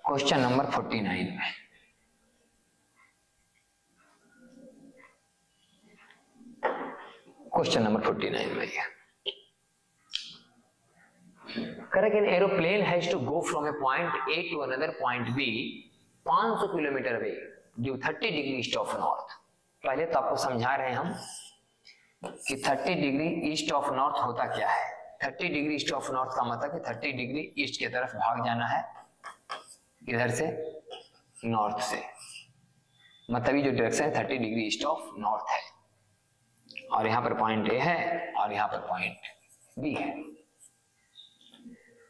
Question number 49 में question number 49 में correct. An aeroplane has to go from a point A to another point B 500 kilometre away due 30 degree east of north. पहले तो आपको समझा रहे हैं हम कि 30 डिग्री ईस्ट ऑफ नॉर्थ होता क्या है। 30 डिग्री ईस्ट ऑफ नॉर्थ का मतलब कि 30 डिग्री ईस्ट की तरफ भाग जाना है, इधर से नॉर्थ से, मतलब ये जो डायरेक्शन है 30 डिग्री ईस्ट ऑफ नॉर्थ है, और यहां पर पॉइंट ए है और यहां पर पॉइंट बी है।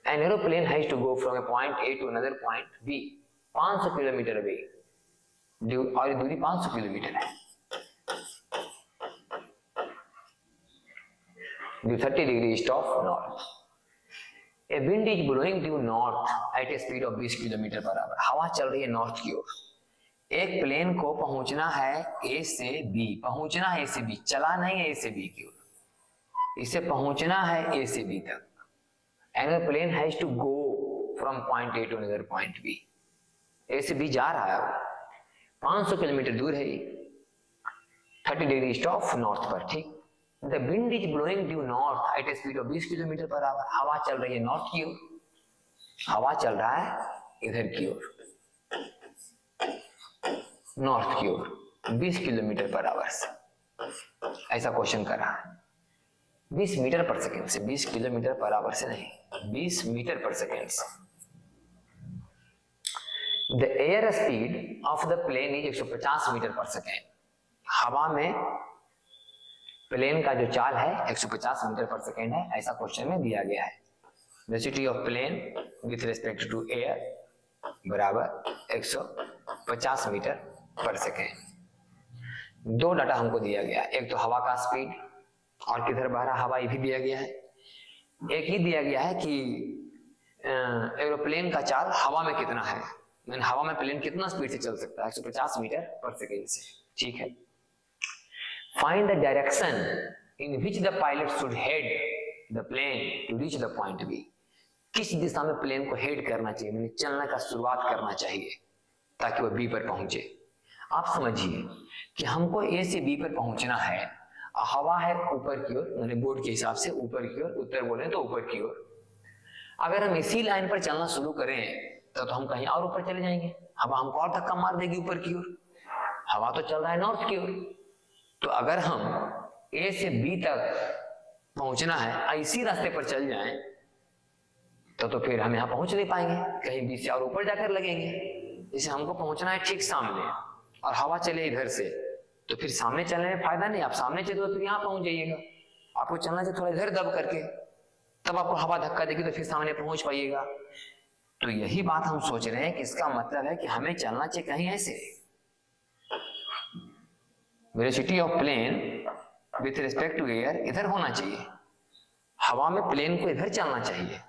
An aeroplane has to go from a point A to another point B 500 kilometre away, और दूरी 500 किलोमीटर है, due 30 degree east of north. A wind is blowing due north at a speed of 20 kilometre per hour. हवा चल रही है north की ओर। एक plane को पहुंचना है ए से बी, पहुंचना है ए से बी, चला नहीं है ए से बी की ओर, इसे पहुंचना है ए से बी तक। An airplane has to go from point A to another point B। ए से बी जा रहा है, 500 किलोमीटर दूर है, 30 डिग्री ईस्ट ऑफ नॉर्थ पर, ठीक। The wind is blowing due north at a speed of 20 kilometre per hour. हवा चल रही है नॉर्थ की ओर, हवा चल रहा है इधर की ओर, नॉर्थ की ओर 20 किलोमीटर पर आवर से। ऐसा क्वेश्चन कर रहा है 20 मीटर पर सेकेंड से, 20 किलोमीटर पर आवर से नहीं, 20 मीटर पर सेकेंड से। The air speed of the plane is 150 metre per second. हवा में प्लेन का जो चाल है 150 मीटर पर सेकेंड है, ऐसा क्वेश्चन में दिया गया है। Velocity of plane with respect to air बराबर 150 मीटर पर सेकेंड। दो डाटा हमको दिया गया, एक तो हवा का स्पीड और किधर बह रहा हवा, ये भी दिया गया है। एक ही दिया गया है कि एरोप्लेन का चाल हवा में कितना है, मैंने हवा में प्लेन कितना स्पीड से चल सकता है, 150 मीटर पर सेकेंड से, ठीक है। Find the direction in which the pilot should head the plane to reach the point B. किस दिशा में प्लेन को हेड करना चाहिए, मैंने चलने का शुरुआत करना चाहिए ताकि वह बी पर पहुंचे। आप समझिए कि हमको ए से बी पर पहुंचना है, हवा है ऊपर की ओर, मैंने बोर्ड के हिसाब से ऊपर की ओर, उत्तर बोले तो ऊपर की ओर। अगर हम इसी लाइन पर चलना शुरू करें तो हम कहीं और ऊपर चले जाएंगे, हवा हमको और धक्का मार देगी ऊपर की ओर। हवा तो चल रहा है नॉर्थ की ओर, तो अगर हम ए से बी तक पहुंचना है इसी रास्ते पर चल जाएं तो फिर हम यहाँ पहुंच नहीं पाएंगे, कहीं बी से और ऊपर जाकर लगेंगे। जैसे हमको पहुंचना है ठीक सामने और हवा चले इधर से, तो फिर सामने चलने में फायदा नहीं। आप सामने चलो तो फिर यहाँ पहुंच जाइएगा, आपको चलना चाहिए थोड़ा इधर दब करके, तब आपको हवा धक्का देगी तो फिर सामने पहुंच पाइएगा। तो यही बात हम सोच रहे हैं कि इसका मतलब है कि हमें चलना चाहिए कहीं ऐसे। Velocity of plane with respect to air इधर होना चाहिए, हवा में प्लेन को इधर चलना चाहिए,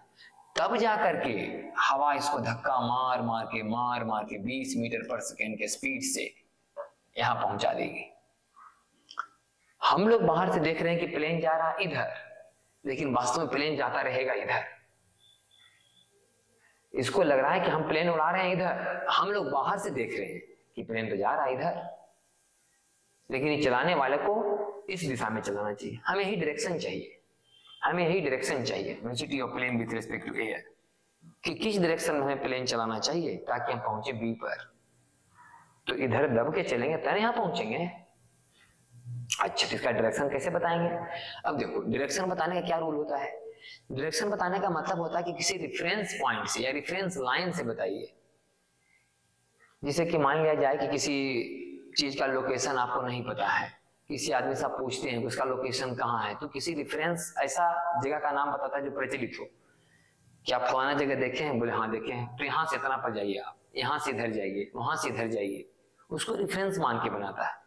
तब जा करके हवा इसको धक्का मार मार के 20 मीटर पर सेकेंड के स्पीड से यहां पहुंचा देगी। हम लोग बाहर से देख रहे हैं कि प्लेन जा रहा है इधर, लेकिन वास्तव में प्लेन जाता रहेगा इधर। इसको लग रहा है कि हम प्लेन उड़ा रहे हैं इधर, हम लोग बाहर से देख रहे हैं कि प्लेन तो जा रहा है इधर, लेकिन ये चलाने वाले को इस दिशा में चलाना चाहिए। हमें यही डायरेक्शन चाहिए, हमें यही डायरेक्शन चाहिए velocity of plane with respect to air, कि किस डायरेक्शन में हमें प्लेन चलाना चाहिए ताकि हम पहुंचे बी पर। तो इधर दब के चलेंगे तब यहां पहुंचेंगे। अच्छा, तो इसका डायरेक्शन कैसे बताएंगे? अब देखो, डायरेक्शन बताने का क्या रूल होता है। डायरेक्शन बताने का मतलब होता है कि किसी रेफरेंस पॉइंट से या रेफरेंस लाइन से बताइए। जैसे कि मान लिया जाए कि किसी चीज का लोकेशन आपको नहीं पता है, किसी आदमी से आप पूछते हैं उसका लोकेशन कहाँ है, तो किसी रेफरेंस ऐसा जगह का नाम बताता है जो प्रचलित हो, कि आप फलाना जगह देखे हैं, बोले हाँ देखे हैं, तो यहाँ से इतना पर जाइए, आप यहाँ से इधर जाइए, वहां से इधर जाइए, उसको रेफरेंस मान के बनाता है।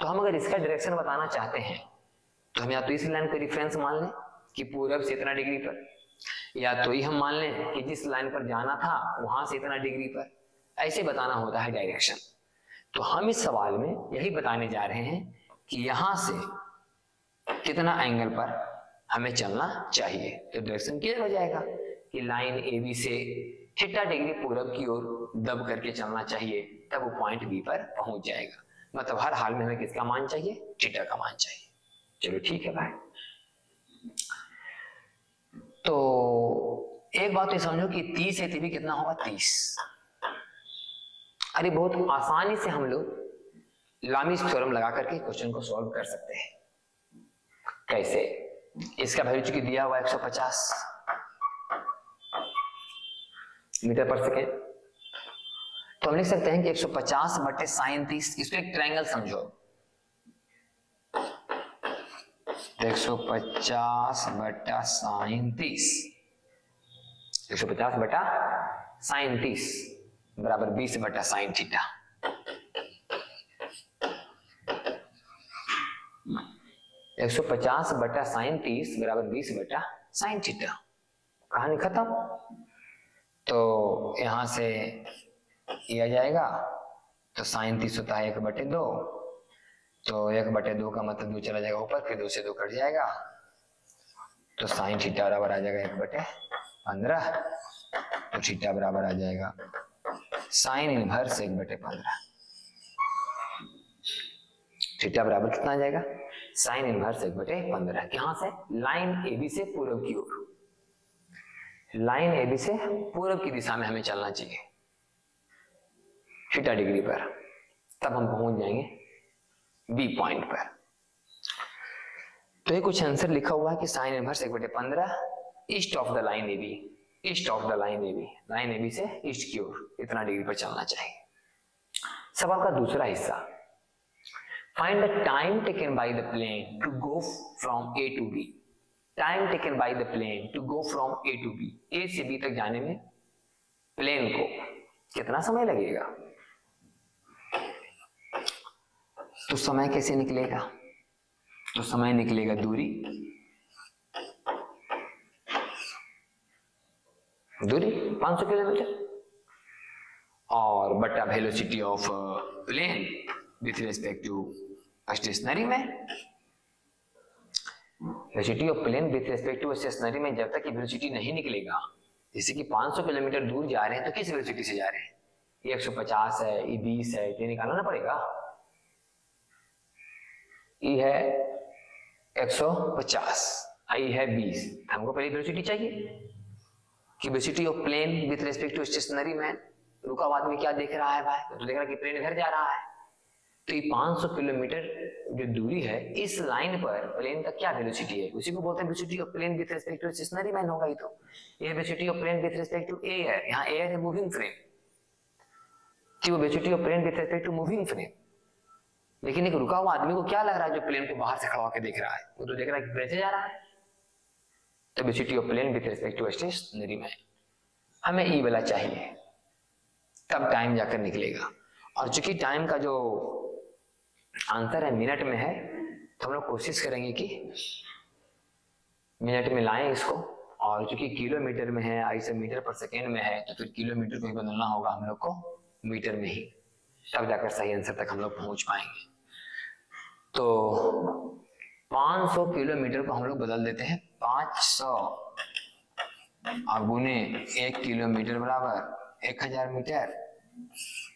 तो हम अगर इसका डायरेक्शन बताना चाहते हैं तो हम या तो इस लाइन को रेफरेंस मान लें कि पूरब से इतना डिग्री पर, या तो ही हम मान लें कि जिस लाइन पर जाना था वहां से इतना डिग्री पर, ऐसे बताना होता है डायरेक्शन। तो हम इस सवाल में यही बताने जा रहे हैं कि यहां से कितना एंगल पर हमें चलना चाहिए। तो डायरेक्शन क्लियर हो जाएगा कि लाइन ए बी से थीटा डिग्री पूरब की ओर दब करके चलना चाहिए, तब वो पॉइंट बी पर पहुंच जाएगा। मतलब हर हाल में हमें किसका मान चाहिए? थीटा का मान चाहिए। चलो ठीक है भाई। तो एक बात तो समझो कि 30 है भी कितना होगा? 30। अरे बहुत आसानी से हम लोग लामीज थ्योरम लगा करके क्वेश्चन को सॉल्व कर सकते हैं। कैसे? इसका वैल्यू चूंकि दिया हुआ 150 मीटर पर सेकेंड, तो हम लिख सकते हैं कि 150 बटे साइन 30। इसको एक ट्रायंगल समझो। 150 बटा साइन 30, 150 बटा साइन 30 बराबर 20 बटा साइन थीटा। 150 बटा साइन 30 बराबर 20 बटा साइन थीटा। कहानी खत्म। तो यहां से ये आ जाएगा, तो साइन 30 होता है 1/2, तो 1/2 का मतलब 2 चला जाएगा ऊपर, फिर 2 से 2 कट जाएगा, तो साइन थीटा बराबर आ जाएगा 1/15, तो थीटा बराबर आ जाएगा साइन इनवर्स 1/15। थीटा बराबर कितना आ जाएगा? Sine inverse 1/15। कहां से? लाइन AB से पूर्व की ओर। लाइन AB से पूर्व की दिशा में हमें चलना चाहिए थीटा डिग्री पर, तब हम पहुंच जाएंगे बी पॉइंट पर। तो ये कुछ आंसर लिखा हुआ है कि sine inverse 1/15 east of the line AB, east of the line AB, line AB से ईस्ट की ओर इतना डिग्री पर चलना चाहिए। सवाल का दूसरा हिस्सा, find the time taken by the plane to go from A to B। Time taken by the plane to go from A to B, A से B तक जाने में प्लेन को कितना समय लगेगा? तो समय कैसे निकलेगा? तो समय निकलेगा दूरी, दूरी 500 किलोमीटर, और बटा velocity of plane with respect to stationary में। Velocity of plane with respect to stationary में जब तक वेलोसिटी नहीं निकलेगा, जैसे कि 500 किलोमीटर दूर जा रहे हैं, तो किस वेलोसिटी से जा रहे हैं? ये 150 है, ये 20 है, ये निकालना पड़ेगा। ई है 150, आई है 20, हमको पहले वेलोसिटी चाहिए कि velocity of plane with respect to stationary में। रुका हुआ आदमी क्या देख रहा है भाई? तो देख रहा है कि प्लेन इधर जा रहा है। तो ये 500 किलोमीटर जो दूरी है, इस लाइन पर प्लेन का क्या वेलोसिटी है? उसी को बोलते हैं velocity of plane with respect to stationary man होगा। ये तो ये velocity of plane with respect to A है, यहाँ एयर है मूविंग फ्रेम, कि वो velocity of plane with respect to moving frame. लेकिन एक रुका हुआ आदमी को क्या लग रहा है जो प्लेन को बाहर से खड़ा होकर देख रहा है? वो तो देख रहा है कि प्लेन से जा रहा है। तो velocity of plane with respect to stationary man, हमें ई वाला चाहिए, तब टाइम जाकर निकलेगा। और चूंकि टाइम का जो आंसर है मिनट में है, तो हम लोग कोशिश करेंगे कि मिनट में लाएं इसको, और चूंकि किलोमीटर में है, आई से मीटर पर सेकेंड में है, तो फिर किलोमीटर को ही बदलना होगा हम लोग को मीटर में ही, तब जाकर सही आंसर तक हम लोग पहुंच पाएंगे। तो 500 किलोमीटर को हम लोग बदल देते हैं 500 गुने 1 किलोमीटर बराबर 1000 मीटर,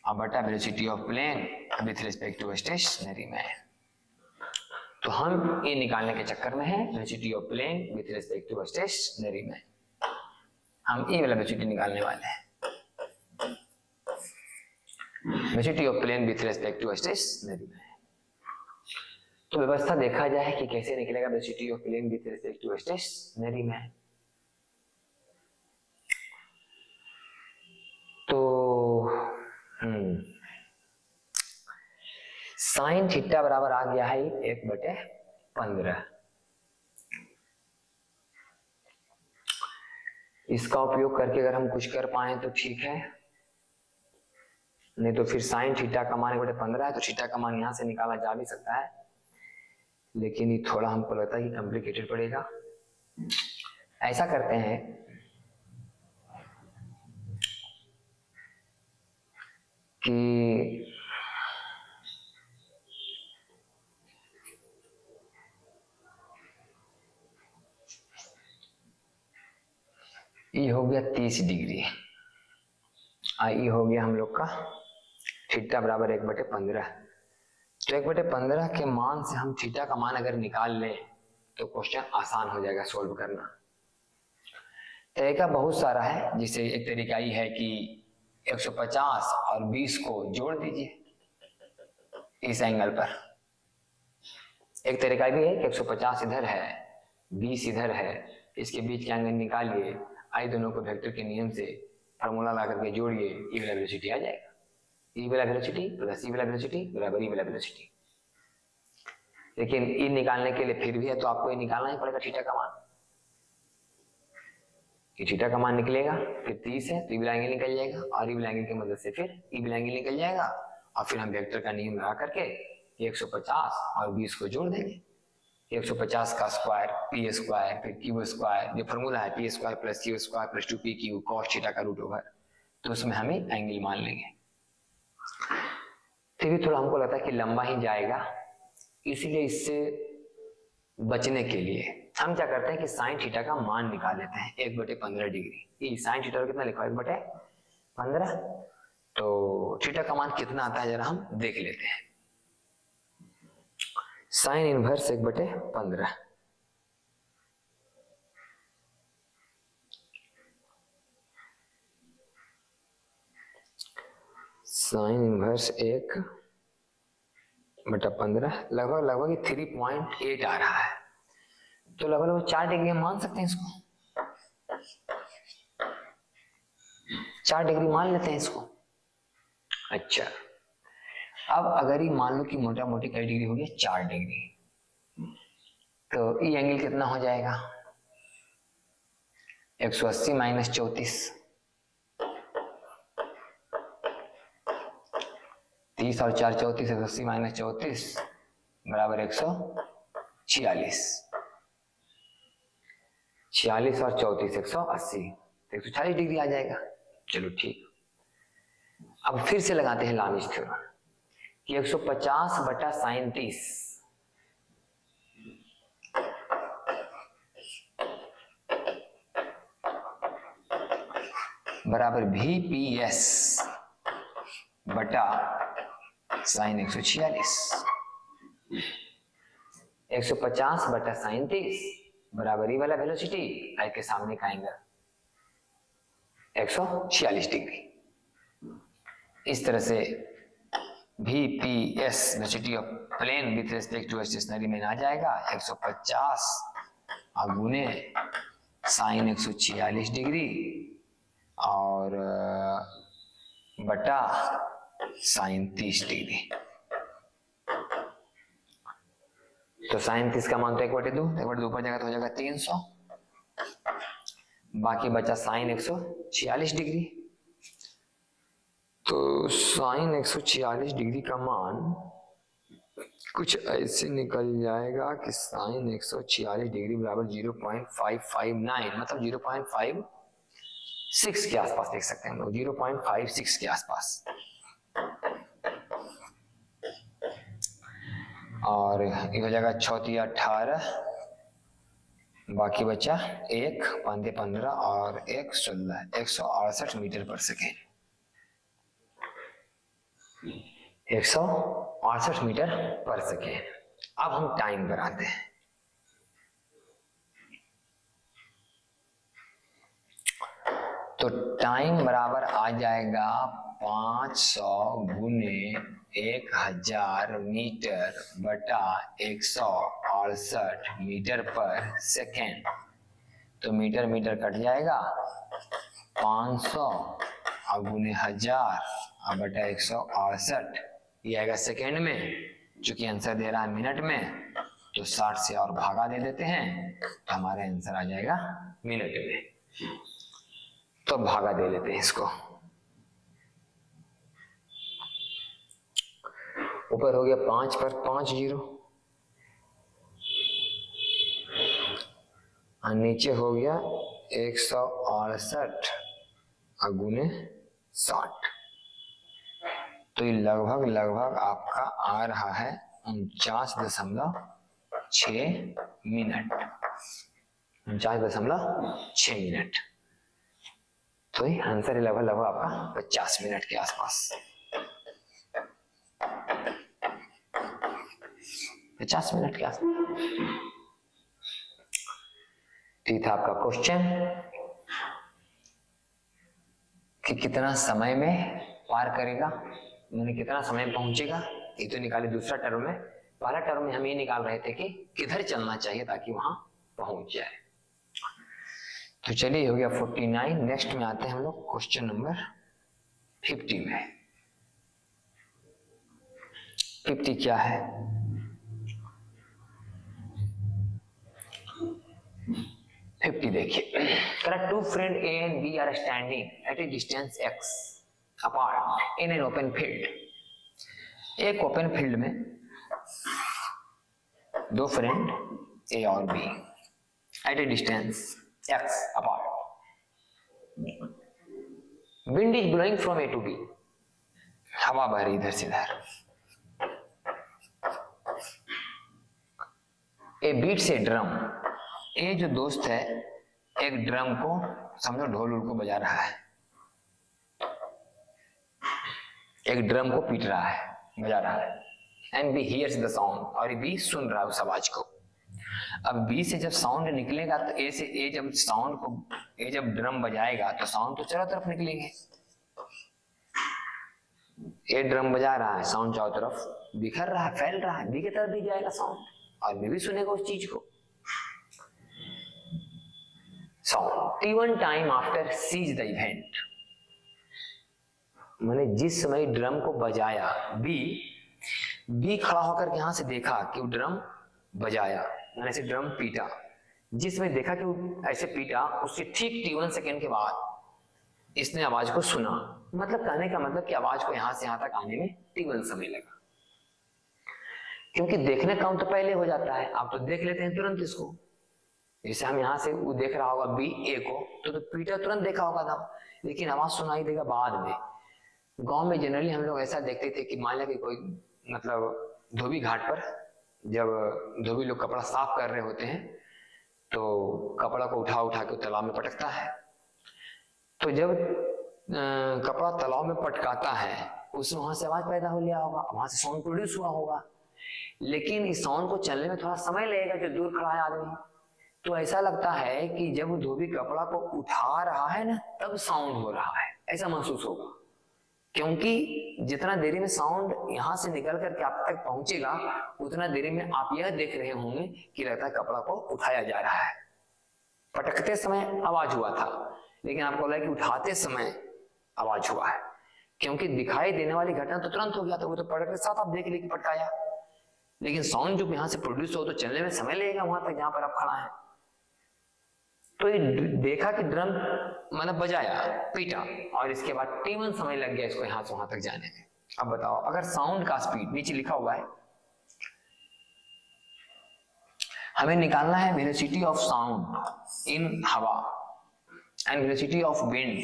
और बटा velocity of plane with respect to stationary में। तो हम ये निकालने के चक्कर में है velocity of plane with respect to stationary में, हम ये वाला वेलोसिटी निकालने वाले हैं, velocity of plane with respect to stationary में। तो व्यवस्था देखा जाए कि कैसे निकलेगा velocity of plane with respect to stationary में। तो साइन थीटा बराबर आ गया है 1/15। इसका उपयोग करके अगर हम कुछ कर पाए तो ठीक है, नहीं तो फिर साइन थीटा का मान 1/15 है, तो थीटा का मान यहां से निकाला जा भी सकता है, लेकिन ये थोड़ा हमको लगता है कि कॉम्प्लिकेटेड पड़ेगा। ऐसा करते हैं कि ये हो गया 30 डिग्री, आई हो गया हम लोग का थीटा बराबर 1/15। तो 1/15 के मान से हम थीटा का मान अगर निकाल लें तो क्वेश्चन आसान हो जाएगा सोल्व करना। तरीका बहुत सारा है, जिसे एक तरीका ये है कि 150 और 20 को जोड़ दीजिए इस एंगल पर। एक तरीका भी है कि 150 इधर है 20 इधर है, इसके बीच के एंगल निकालिए, आई दोनों को वेक्टर के नियम से फार्मूला ला करके जोड़िए, ई वाला वेलोसिटी आ जाएगा। ई वाला वेलोसिटी प्लस ई वाला वेलोसिटी बराबर ई वाला वेलोसिटी। लेकिन ई निकालने के लिए फिर भी है तो आपको ये निकालना ही पड़ेगा थीटा का मान। कि थीटा का मान निकलेगा फिर 30 है तो ई वाला एंगल निकल जाएगा, और ई वाला एंगल की मदद से फिर ई वाला एंगल निकल जाएगा, और फिर हम वेक्टर का नियम लगा करके 150 और 20 को जोड़ देंगे। 150 का स्क्वायर पी स्क्वायर फिर क्यू स्क्वायर, जो फॉर्मूला है P square plus Q square plus 2p Q cos theta का रूट ओवर, तो उसमें हमें एंगल मान लेंगे। फिर भी थोड़ा हमको लगता है कि लंबा ही जाएगा, इसीलिए इससे बचने के लिए हम क्या करते हैं कि साइन थीटा का मान निकाल लेते हैं 1/15 डिग्री। ये साइन थीटा कितना लिखा है 1/15, तो थीटा का मान कितना आता है जरा हम देख लेते हैं। साइन इनवर्स 1/15, साइन इनवर्स 1/15 लगभग 3.8 आ रहा है, तो लगभग 4 डिग्री हम मान सकते हैं इसको। 4 डिग्री मान लेते हैं इसको। अच्छा, अब अगर ये मान लो कि मोटा मोटी कई डिग्री हो गई 4 डिग्री, तो ये एंगल कितना हो जाएगा 180 माइनस 34, 30 और 4 34, 180 माइनस 34 बराबर 146, 46 और 34 180, 140 डिग्री आ जाएगा। चलो ठीक, अब फिर से लगाते हैं लामिज थ्योरम कि 150 बटा साइन 30 बराबर VPS बटा साइन 146। 150 बटा साइन 30 बराबर ही वाला वेलोसिटी आई के सामने का एंगल 146 डिग्री। इस तरह से VPS velocity of plane with respect to stationary में आ जाएगा 150 गुने साइन 146 डिग्री और बटा साइन 30 डिग्री। तो साइन 30 का मान तो 1/2, 1/2 पर जाएगा तो हो जाएगा 300, बाकी बचा साइन 146 डिग्री। तो साइन 146 डिग्री का मान कुछ ऐसे निकल जाएगा कि साइन 146 डिग्री बराबर 0.559, मतलब 0.56 के आसपास देख सकते हैं हम लोग, 0.56 के आसपास। और ये हो जाएगा 6 × 18, बाकी बचा 1 5 15 और 1 16, 168 metre per second, 168 metre per second. अब हम टाइम बढ़ाते हैं। तो टाइम बराबर आ जाएगा 500 गुने 1000 मीटर बटा 168 मीटर पर सेकेंड। तो मीटर मीटर कट जाएगा, 500 गुने 1000 बटा 168, ये आएगा सेकेंड में। चूंकि आंसर दे रहा है मिनट में, तो 60 से और भागा दे देते हैं, तो हमारा आंसर आ जाएगा मिनट में। तो भागा दे लेते हैं इसको। ऊपर हो गया 5 पर 5 0, और नीचे हो गया 168 गुने 60। तो ये लगभग आपका आ रहा है 49.6 मिनट, 49.6 मिनट। तो ये आंसर लगभग आपका 50 मिनट के आसपास, 50 मिनट के आसपास। ठीक था आपका क्वेश्चन कि कितना समय में पार करेगा, मैंने कितना समय पहुंचेगा, ये तो निकाले दूसरा टर्म में। पहला टर्म में हम ये निकाल रहे थे कि किधर चलना चाहिए ताकि वहां पहुंच जाए। तो चलिए हो गया 49। नेक्स्ट में आते हैं हम लोग क्वेश्चन नंबर 50 में। 50 क्या है? 50 देखिए, correct. Two friend A and B are standing at a distance x apart in an open field. एक ओपन फील्ड में दो फ्रेंड ए और B at a distance x apart. Wind is blowing from A to B, हवा बह रही इधर से इधर। ए बीट्स ए ड्रम, ये जो दोस्त है एक ड्रम को समझो ढोल को बजा रहा है, एक ड्रम को पीट रहा है, बजा रहा है। And B hears the sound, और बी सुन रहा है उस आवाज को। अब बी से जब साउंड निकलेगा तो ए से ए जब साउंड को ए जब ड्रम बजाएगा तो साउंड तो चारों तरफ निकलेंगे। ए ड्रम बजा रहा है, साउंड चारों तरफ बिखर रहा है, फैल रहा है, बी की तरफ भी जाएगा साउंड और बी भी सुनेगा उस चीज को। Sound T1 time after sees the event, मैंने जिस समय ड्रम को बजाया, बी खड़ा होकर यहां से देखा कि वो ड्रम बजाया, मैंने ऐसे ड्रम पीटा। जिस समय देखा कि वो ऐसे पीटा, उससे ठीक T1 सेकेंड के बाद इसने आवाज को सुना। मतलब कहने का मतलब कि आवाज को यहां से यहां तक आने में T1 समय लगा, क्योंकि देखने का तो पहले हो जाता है। आप तो देख लेते हैं तुरंत इसको, जैसे हम यहाँ से वो देख रहा होगा बी ए को, तो पीटा तुरंत देखा होगा था, लेकिन आवाज सुनाई देगा बाद में। गांव में जनरली हम लोग ऐसा देखते थे कि मान लिया कि कोई मतलब धोबी घाट पर जब धोबी लोग कपड़ा साफ कर रहे होते हैं तो कपड़ा को उठा उठा के तालाब में पटकता है। तो जब कपड़ा तालाब में पटकाता है उसमें वहां से आवाज पैदा हो लिया होगा, वहां से साउंड प्रोड्यूस हुआ होगा, लेकिन इस साउंड को चलने में थोड़ा समय लगेगा जो दूर खड़ा है आदमी। तो ऐसा लगता है कि जब वो धोबी कपड़ा को उठा रहा है ना तब साउंड हो रहा है, ऐसा महसूस होगा, क्योंकि जितना देरी में साउंड यहां से निकल करके आप तक पहुंचेगा उतना देरी में आप यह देख रहे होंगे कि लगता है कपड़ा को उठाया जा रहा है। पटकते समय आवाज हुआ था, लेकिन आपको लगा कि उठाते समय आवाज हुआ है, क्योंकि दिखाई देने वाली घटना तो तुरंत हो गया था, वो तो पटकते साथ आप देख लिए कि पटकाया, लेकिन साउंड जो यहां से प्रोड्यूस हो तो चलने में समय लगेगा वहां तक जहां पर आप खड़ा है। तो ये देखा कि ड्रम मतलब बजाया, पीटा, और इसके बाद T1 समय लग गया इसको यहां से वहां तक जाने में। अब बताओ, अगर साउंड का स्पीड नीचे लिखा हुआ है, हमें निकालना है वेलोसिटी ऑफ साउंड इन हवा and velocity of wind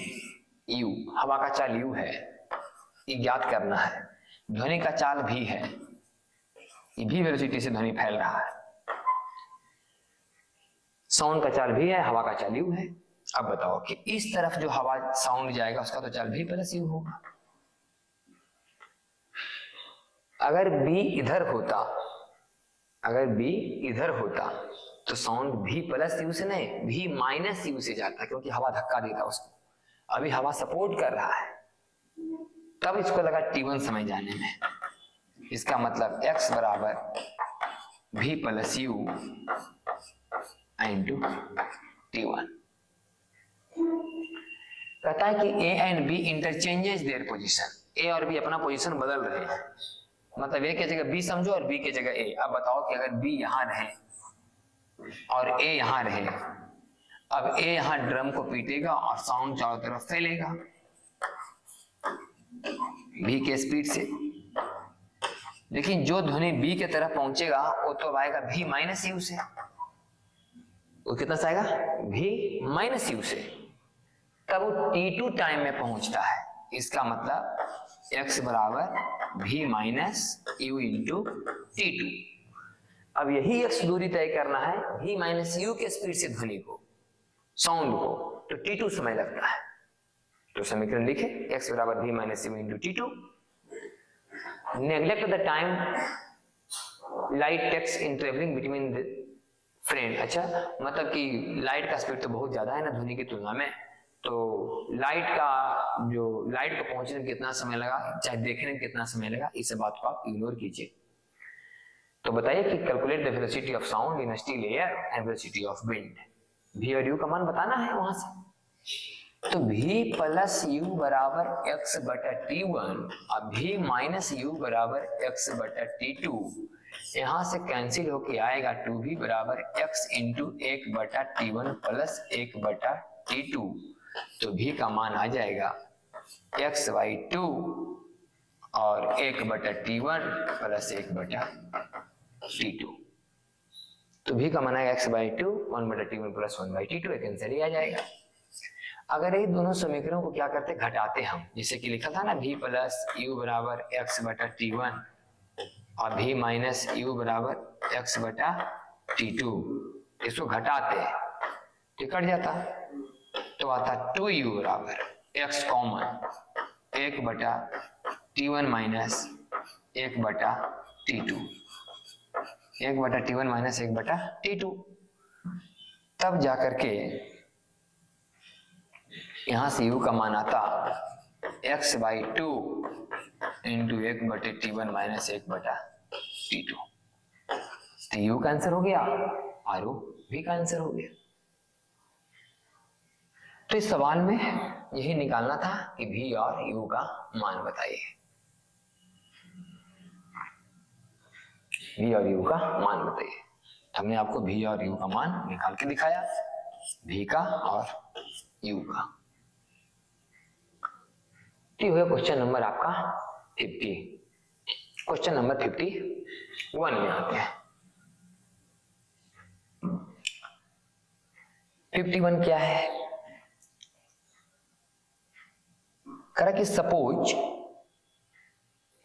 u, हवा का चाल u है, ये ज्ञात करना है। ध्वनि का चाल v है, ये भी वेलोसिटी से ध्वनि फैल रहा है। साउंड का चाल भी है, हवा का चाल u है। अब बताओ कि इस तरफ जो हवा साउंड जाएगा उसका तो चाल भी प्लस u होगा। अगर b इधर होता, अगर b इधर होता तो साउंड v प्लस u से नहीं, v माइनस u से जाता, क्योंकि हवा धक्का देता उसको। अभी हवा सपोर्ट कर रहा है, तब इसको लगा T1 समय जाने में। इसका मतलब x बराबर v plus u into T1। कहता है कि A and B interchanges their position, A और B अपना पोजीशन बदल रहे हैं, मतलब A की जगह B समझो और B की जगह A। अब बताओ कि अगर B यहां रहे और A यहां रहे, अब A यहां ड्रम को पीटेगा और साउंड चारों तरफ फैलेगा B के स्पीड से, लेकिन जो ध्वनि B के तरफ पहुंचेगा वो तो आएगा V माइनस U से। वो कितना से आएगा? v माइनस u से। तब वो T2 टाइम में पहुंचता है। इसका मतलब x बराबर v minus u into T2। अब यही x दूरी तय करना है v माइनस u के स्पीड से ध्वनि को, साउंड को, तो T2 समय लगता है। तो समीकरण लिखे x बराबर v minus u into t two. Neglect the time light takes in travelling between the friend. अच्छा, मतलब कि लाइट का स्पीड तो बहुत ज्यादा है ना ध्वनि की तुलना में, तो लाइट को पहुंचने में कितना समय लगा, चाहे देखने में कितना समय लगा, इस बात को आप इग्नोर कीजिए। तो बताइए कि calculate the velocity of sound in steel air and velocity of wind. v और u का मान बताना है वहां से। तो v प्लस यू बराबर x बटा t1 और v माइनस यू बराबर x बटा t2, यहां से कैंसिल होके आएगा 2v बराबर x इंटू 1 बटा t1 प्लस 1 बटा t2। तो v का मान आ जाएगा x बाई 2 और 1 बटा t1 प्लस 1 बटा t2। तो v का मान आएगा x बाई 2 1 बटा t1 प्लस 1 बाई t2, एक आंसर ही आ जाएगा। अगर ये दोनों समीकरणों को क्या करते, घटाते हम, जैसे कि लिखा था ना v प्लस यू बराबर x बटा t1 और v माइनस यू बराबर x बटा t2, इसको घटाते तो कट जाता, तो आता 2u बराबर x कॉमन 1 बटा t1 माइनस 1 बटा t2, 1 बटा t1 माइनस 1 बटा t2। तब जाकर के यहां से u का मान आता x बाई 2 इंटू 1 बटे t1 माइनस 1 बटा t2। तो u का आंसर हो गया और v का आंसर हो गया। तो इस सवाल में यही निकालना था कि v और u का मान बताइए। v और u का मान बताइए। हमने आपको v और u का मान निकाल के दिखाया, v का और u का। तो हुआ क्वेश्चन नंबर आपका 50। क्वेश्चन नंबर 51 में आते हैं। 51 क्या है? करेक्ट कि suppose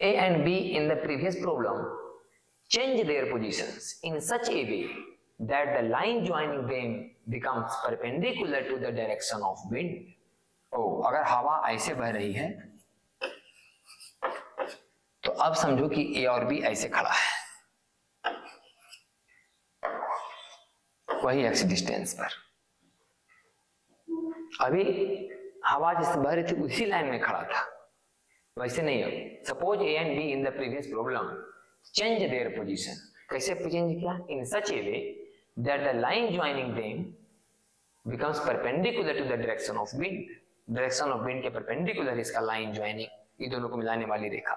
A and B in the previous problem change their positions in such a way that the line joining them becomes perpendicular to the direction of wind. अगर हवा ऐसे बह रही है तो अब समझो कि A और B ऐसे खड़ा है, वही x डिस्टेंस पर। अभी हवा जिस बह रही थी उसी लाइन में खड़ा था, वैसे नहीं है। Suppose A and B in the previous problem change their position। कैसे चेंज किया? in such a way that the line joining them becomes perpendicular to the direction of wind। Direction of wind के perpendicular इसका line joining, ये दोनों को मिलाने वाली रेखा।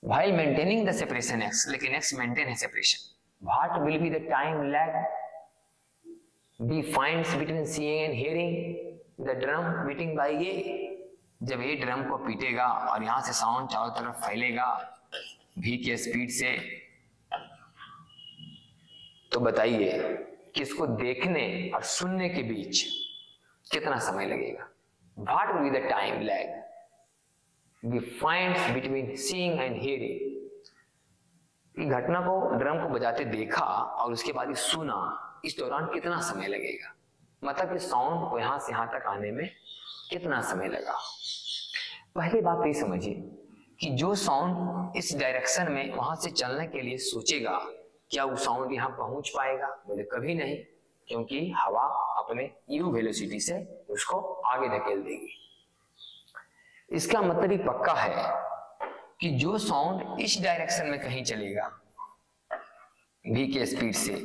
while maintaining the separation x, लेकिन x मेंटेन है separation. what will be the time lag B finds between seeing and hearing the drum beating by A। जब ये ड्रम को पीटेगा और यहां से साउंड चारों तरफ फैलेगा v के स्पीड से, तो बताइए कि इसको देखने और सुनने के बीच कितना समय लगेगा? What will be the time lag we finds between seeing and hearing। इस घटना को, ड्रम को बजाते देखा और उसके बाद सुना, इस दौरान कितना समय लगेगा? मतलब कि साउंड को यहां से यहां तक आने में कितना समय लगा? पहली बात ये समझिए कि जो साउंड इस डायरेक्शन में वहां से चलने के लिए सोचेगा, क्या वो साउंड यहां पहुंच पाएगा? बोले कभी नहीं, क्योंकि हवा अपने u वेलोसिटी से उसको आगे धकेल देगी। इसका मतलब ही पक्का है कि जो साउंड इस डायरेक्शन में कहीं चलेगा v के स्पीड से,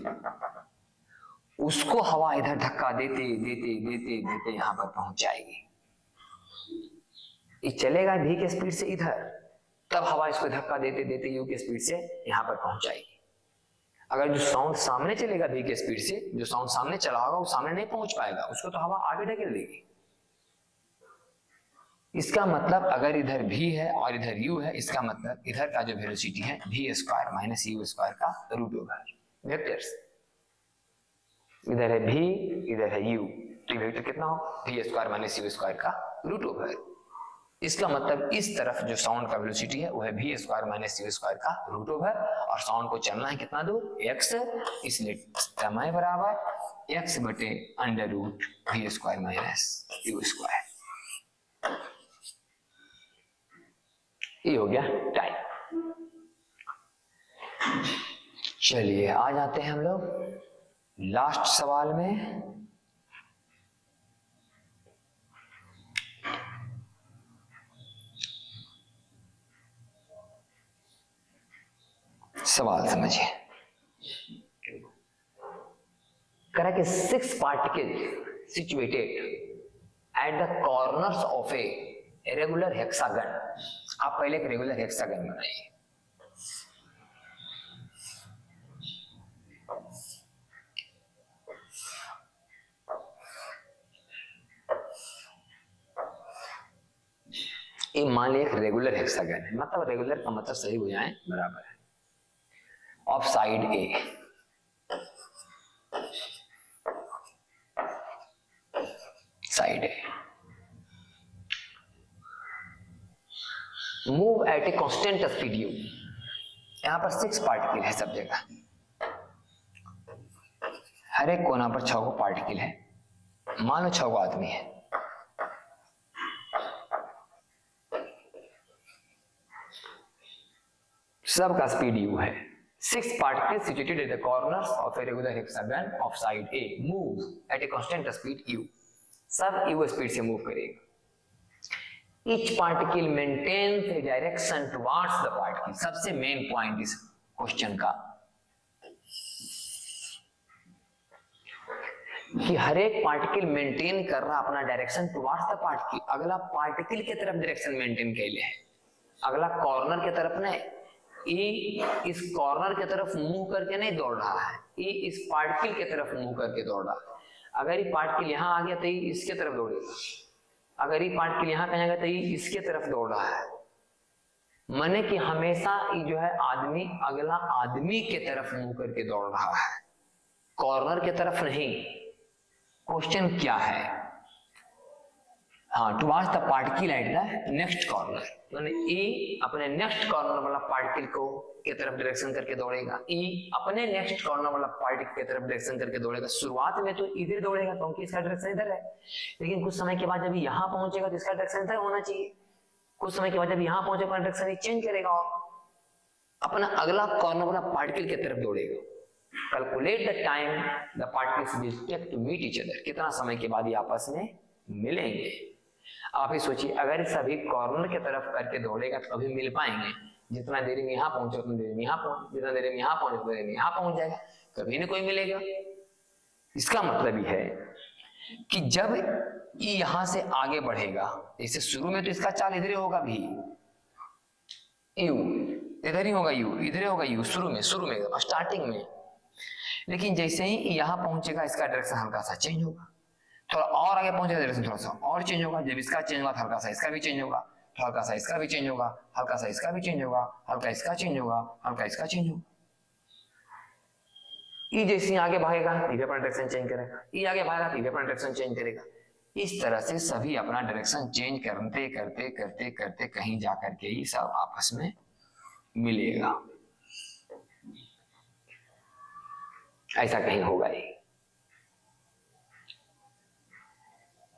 उसको हवा इधर धक्का देते देते देते देते यहां पर पहुंच जाएगी। ये चलेगा v के स्पीड से इधर, तब हवा इसको धक्का देते देते u के स्पीड से यहां पर पहुंच जाएगी। अगर जो साउंड सामने चलेगा v के स्पीड से, जो साउंड सामने चला होगा वो सामने नहीं पहुंच पाएगा, उसको तो हवा आगे ढकेल देगी। इसका मतलब अगर इधर v है और इधर u है, इसका मतलब इधर का जो वेलोसिटी है v square minus u square का रूट ओवर वेक्टर्स। इधर है v, इधर है u, तो वेक्टर कितना हो? v square minus u square का रूट ओवर। इसका मतलब इस तरफ जो साउंड का वेलोसिटी है वो है v square minus u square का रूट ओवर, और साउंड को चलना है कितना दूर? x, इसलिए समय बराबर x बटे under root v square minus u square. ये हो गया टाइम। चलिए आ जाते हैं हम लोग लास्ट सवाल में। सवाल समझिए, करा कि 6 particle situated at the corners of a regular hexagon. आप पहले एक रेगुलर हेक्सागन बनाइए। ये मान लिया एक रेगुलर हेक्सागन है, मतलब रेगुलर का मतलब सही हो जाए बराबर है, of side A side A move at a constant speed you. यहां पर 6 पार्टिकल है सब जगह, हर एक कोना पर 6 पार्टिकल है। मान लो 6 आदमी है, सबका स्पीड u है। 6 particles situated at the corners of a regular hexagon of side A move at a constant speed u। सब u स्पीड से मूव करेगा। Each particle maintains a direction towards the particle। सबसे main point इस question का कि हर एक particle maintain कर रहा अपना डायरेक्शन टुवार्ड्स द पार्टिकल। अगला पार्टिकल की तरफ डायरेक्शन मेंटेन कैले है, अगला कॉर्नर की तरफ नहीं। ई इस कॉर्नर की तरफ मूव करके नहीं दौड़ रहा है, ई इस पार्टिकल की तरफ मूव करके दौड़ रहा है। अगर ये पार्टिकल यहाँ आ गया तो ये इसके तरफ दौड़ेगा, अगर ये पार्टिकल यहाँ कहेगा तो ये इसके तरफ दौड़ रहा है। माने कि हमेशा ये जो है आदमी अगला आदमी के तरफ मूव करके दौड़ रहा है, कॉर्नर की तरफ नहीं। क्वेश्चन क्या है? हाँ, towards the particle at the next corner, माने ई अपने नेक्स्ट कॉर्नर वाला पार्टिकल को के तरफ डायरेक्शन करके दौड़ेगा, ई अपने नेक्स्ट कॉर्नर वाला पार्टिकल के तरफ डायरेक्शन करके दौड़ेगा। शुरुआत में तो इधर दौड़ेगा क्योंकि इसका डायरेक्शन इधर है, लेकिन कुछ समय के बाद जब यहाँ पहुंचेगा तो इसका डायरेक्शन इधर होना चाहिए। कुछ समय के बाद जब यहाँ पहुंचेगा डायरेक्शन चेंज करेगा और अपना अगला कॉर्नर वाला पार्टिकल की तरफ दौड़ेगा। Calculate the time the particles will take to meet each other. कितना समय के बाद ये आपस में मिलेंगे। आप ही सोचिए, अगर सभी कॉर्नर की तरफ करके दौड़ेगा तो कभी मिल पाएंगे? जितना देरी में यहाँ पहुंचे उतना देरी में यहाँ पहुंच, जितना देरी में यहाँ पहुंचे उतना देरी में यहाँ पहुंच जाएगा, कभी ना कोई मिलेगा। इसका मतलब ये है कि जब ये यहां से आगे बढ़ेगा, जैसे शुरू में तो इसका चाल इधर ही होगा, भी यू इधर ही होगा, यू इधर ही होगा, यू शुरू में स्टार्टिंग में। लेकिन जैसे ही यहाँ पहुंचेगा इसका डायरेक्शन हल्का सा चेंज होगा, थोड़ा और आगे पहुंचेगा डायरेक्शन थोड़ा सा और चेंज होगा। जब इसका चेंज होगा हल्का सा इसका भी चेंज होगा, हल्का सा इसका भी चेंज होगा, हल्का सा इसका भी चेंज होगा, हल्का इसका चेंज होगा, हल्का इसका चेंज होगा। ये जैसे आगे भागेगा ये अपना डायरेक्शन चेंज करेगा, ये आगे भागेगा ये अपना डायरेक्शन चेंज करेगा। इस तरह से सभी अपना डायरेक्शन चेंज करते करते करते करते कहीं जाकर के ही सब आपस में मिलेगा। ऐसा कहीं होगा ही,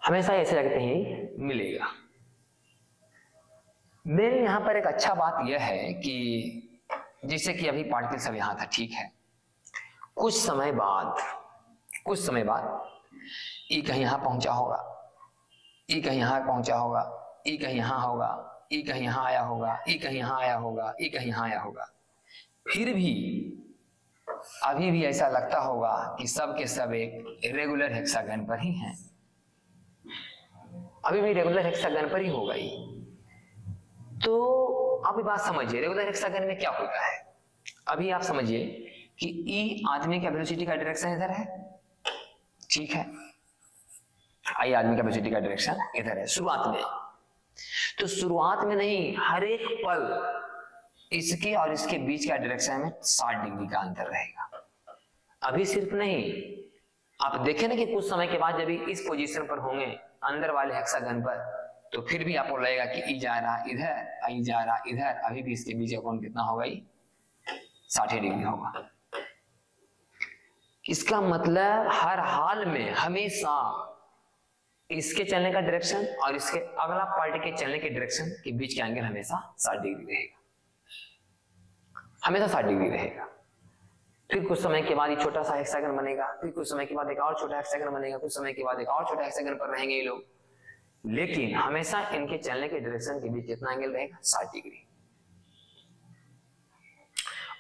हमेशा ऐसे जगह कहीं मिलेगा। मेरे यहां पर एक अच्छा बात यह है कि जैसे कि अभी पार्टिकल सब यहां था, ठीक है, कुछ समय बाद ई कहीं यहां पहुंचा होगा, ई कहीं यहां पहुंचा होगा, ई कहीं यहां होगा, ई कहीं यहां आया होगा, ई कहीं यहां आया होगा, ई कहीं यहां आया होगा। फिर भी अभी भी ऐसा लगता होगा कि सब के सब एक रेगुलर हेक्सागन पर ही हैं, अभी भी रेगुलर हेक्सागन पर ही होगा ये। तो आप ये बात समझिए, रेगुलर हेक्सागन में क्या होता है। अभी आप समझिए कि ई आदमी का वेलोसिटी का डायरेक्शन इधर है, ठीक है, आई आदमी का वेलोसिटी का डायरेक्शन इधर है शुरुआत में। तो शुरुआत में नहीं, हर एक पल इसके और इसके बीच का डायरेक्शन में 60 डिग्री का अंतर रहेगा। अभी सिर्फ नहीं, आप देखें ना कि कुछ समय के बाद जब इस पोजीशन पर होंगे अंदर वाले हेक्सागन पर, तो फिर भी आपको लगेगा कि ई जा रहा इधर, आई जा रहा इधर, अभी भी इसके बीच का कोण कितना होगा? 60 डिग्री होगा। इसका मतलब हर हाल में हमेशा इसके चलने का डायरेक्शन और इसके अगला पार्टी के चलने के डायरेक्शन के बीच का एंगल हमेशा 60 डिग्री रहेगा, हमेशा 60 डिग्री रहेगा। फिर कुछ समय के बाद ये छोटा सा हेक्सागन बनेगा, फिर कुछ समय के बाद एक और छोटा हेक्सागन बनेगा, कुछ समय के बाद एक और छोटा हेक्सागन पर रहेंगे ये लोग, लेकिन हमेशा इनके चलने के डायरेक्शन के बीच कितना एंगल रहेगा? 60 डिग्री।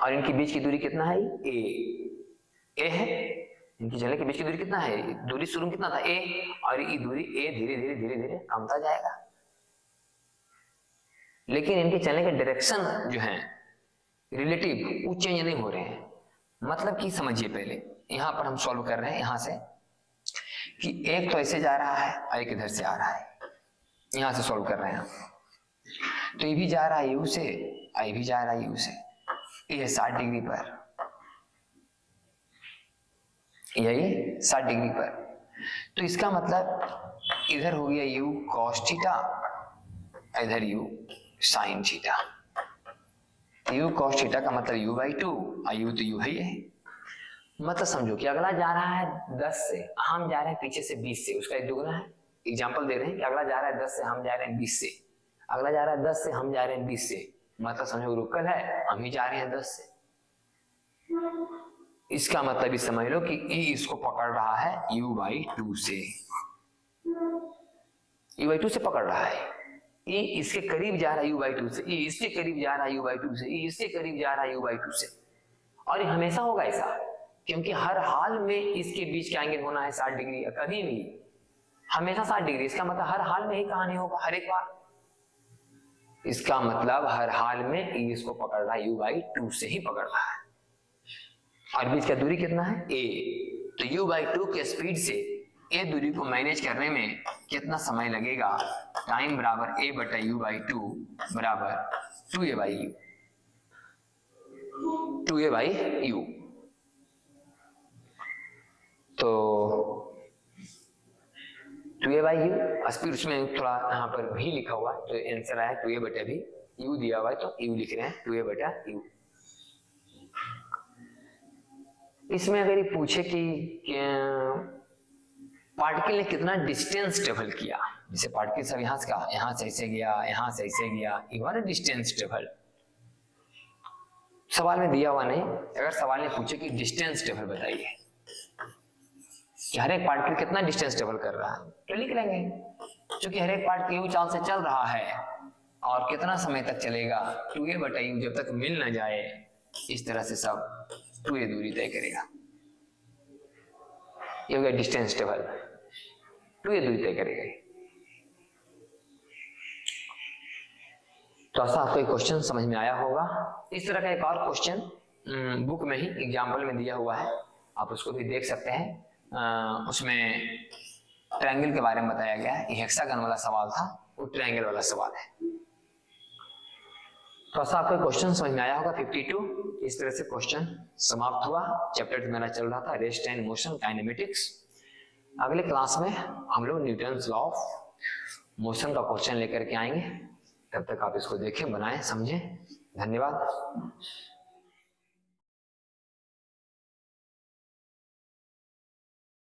और इनके बीच की दूरी कितना है? ए है। इनकी चलने के बीच की दूरी कितना है? दूरी शुरू में कितना था? ए। और ये दूरी ए धीरे धीरे धीरे धीरे कमता जाएगा, लेकिन इनके चलने के डायरेक्शन जो है रिलेटिव वो चेंज नहीं हो रहे हैं। मतलब कि समझिए, पहले यहां पर हम सॉल्व कर रहे हैं यहां से कि एक तो ऐसे जा रहा है और एक इधर से आ रहा है, यहां से सॉल्व कर रहे हैं हम। तो ये भी जा रहा है यू से, ये भी जा रहा है यू से, ये 60 डिग्री पर, यही 60 डिग्री पर। तो इसका मतलब इधर हो गया यू कॉस थीटा, इधर you sine theta. You cos theta का मतलब u बाई 2, और u तो u है ही है। मतलब समझो कि अगला जा रहा है 10 से, हम जा रहे हैं पीछे से 20 से, उसका एक दुगना है। एग्जांपल दे रहे हैं कि अगला जा रहा है 10 से, हम जा रहे हैं 20 से, अगला जा रहा है 10 से, हम जा रहे हैं 20 से। मतलब समझो रुकल है, हम ही जा रहे हैं 10 से। इसका मतलब भी समझ लो कि e इसको पकड़ रहा है u बाई 2 से, u बाई 2 से पकड़ रहा है। e इसके करीब जा रहा है u बाई 2 से, e इसके करीब जा रहा है u बाई 2 से, e इसके करीब जा रहा है u बाई 2 से। और ये हमेशा होगा ऐसा, क्योंकि हर हाल में इसके बीच का एंगल होना है 60 डिग्री, कभी भी हमेशा 60 डिग्री। इसका मतलब हर हाल में ही कहानी होगा, हर एक बार। इसका मतलब हर हाल में e इसको पकड़ रहा है u बाई 2 से ही पकड़ रहा है। और बीच का दूरी कितना है? a। तो u बाई 2 के स्पीड से a दूरी को मैनेज करने में कितना समय लगेगा? टाइम बराबर a बटा u बाई 2 बराबर 2a by u, 2a by u। तो 2a बाई u, स्पीड उसमें थोड़ा यहाँ पर भी लिखा हुआ है, तो आंसर आया 2a बटा भी, u दिया हुआ है तो u लिख रहे हैं, 2a बटा u। इसमें अगर ये पूछे कि पार्टिकल ने कितना डिस्टेंस ट्रेवल किया, जैसे पार्टिकल सब यहाँ से ऐसे गया, यहाँ से ऐसे गया, ये वाला डिस्टेंस ट्रेवल सवाल में दिया हुआ नहीं। अगर सवाल ने पूछे कि डिस्टेंस ट्रेवल बताइए कि हर एक पार्टिकल कितना डिस्टेंस ट्रेवल कर रहा है, तो लिख लेंगे, क्योंकि हर एक पार्टिकल यू चाल से चल रहा है और कितना समय तक चलेगा, 2a बटा u, जब तक मिल न जाए। इस तरह से सब 2a दूरी तय करेगा। ये हो गया डिस्टेंस ट्रेवल, 2a दूरी तय करेगा। तो ऐसा आपको एक क्वेश्चन समझ में आया होगा। इस तरह का एक और क्वेश्चन बुक में ही एग्जाम्पल में दिया हुआ है, आप उसको भी देख सकते हैं। उसमें ट्रायंगल के बारे में बताया गया है। ये हेक्सागन वाला सवाल था, वो ट्रायंगल वाला सवाल है। तो ऐसा आपको क्वेश्चन समझ में आया होगा 52। इस तरह से क्वेश्चन समाप्त हुआ। चैप्टर मेरा चल रहा था रेस्ट एंड मोशन काइनेमेटिक्स। अगले क्लास में हम लोग न्यूटन्स लॉ ऑफ मोशन का क्वेश्चन लेकर के आएंगे। तब तक आप इसको देखें, बनाएं, समझें। धन्यवाद।